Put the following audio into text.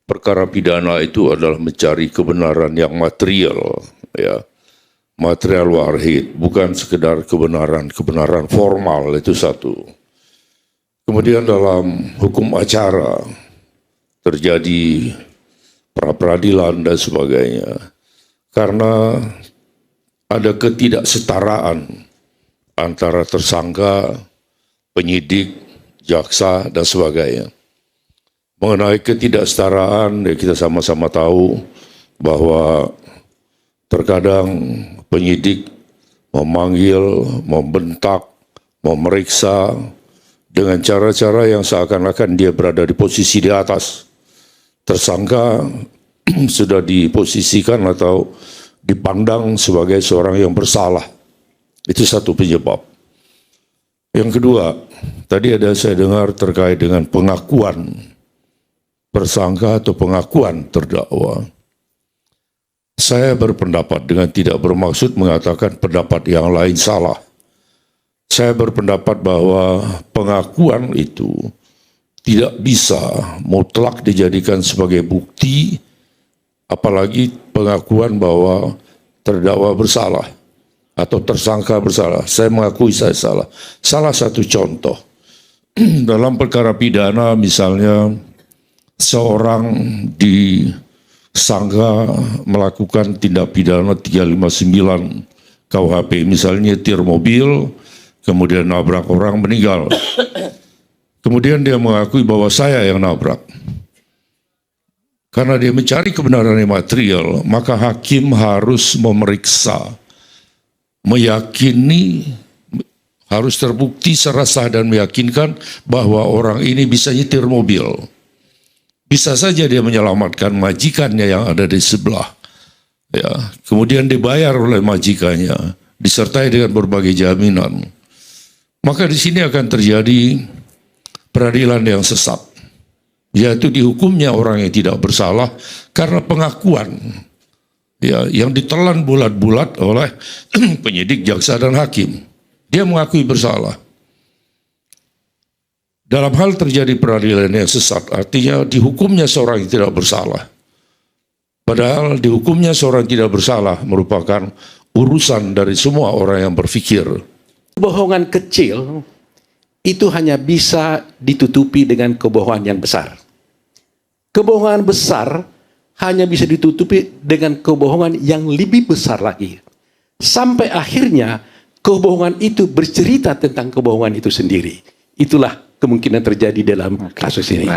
perkara pidana itu adalah mencari kebenaran yang material, ya, material wahid, bukan sekedar kebenaran formal, itu satu. Kemudian dalam hukum acara terjadi pra-peradilan dan sebagainya, karena ada ketidaksetaraan antara tersangka, penyidik, jaksa, dan sebagainya. Mengenai ketidaksetaraan, ya kita sama-sama tahu bahwa terkadang penyidik memanggil, membentak, memeriksa dengan cara-cara yang seakan-akan dia berada di posisi di atas. Tersangka sudah diposisikan atau dipandang sebagai seorang yang bersalah. Itu satu penyebab. Yang kedua, tadi ada saya dengar terkait dengan pengakuan tersangka atau pengakuan terdakwa. Saya berpendapat dengan tidak bermaksud mengatakan pendapat yang lain salah. Saya berpendapat bahwa pengakuan itu tidak bisa mutlak dijadikan sebagai bukti, apalagi pengakuan bahwa terdakwa bersalah atau tersangka bersalah. Saya mengakui saya salah. Salah satu contoh, dalam perkara pidana misalnya seorang disangka melakukan tindak pidana 359 KUHP, misalnya nyetir mobil, kemudian nabrak orang, meninggal. Kemudian dia mengakui bahwa saya yang nabrak. Karena dia mencari kebenaran yang material, maka hakim harus memeriksa, meyakini, harus terbukti secara sah dan meyakinkan bahwa orang ini bisa nyetir mobil. Bisa saja dia menyelamatkan majikannya yang ada di sebelah. Ya, kemudian dibayar oleh majikannya, disertai dengan berbagai jaminan. Maka di sini akan terjadi peradilan yang sesat, yaitu dihukumnya orang yang tidak bersalah karena pengakuan, ya, yang ditelan bulat-bulat oleh penyidik, jaksa, dan hakim. Dia mengakui bersalah. Dalam hal terjadi peradilan yang sesat, artinya dihukumnya seorang yang tidak bersalah. Padahal dihukumnya seorang yang tidak bersalah merupakan urusan dari semua orang yang berpikir. Kebohongan kecil itu hanya bisa ditutupi dengan kebohongan yang besar. Kebohongan besar hanya bisa ditutupi dengan kebohongan yang lebih besar lagi. Sampai akhirnya kebohongan itu bercerita tentang kebohongan itu sendiri. Itulah kemungkinan terjadi dalam kasus ini.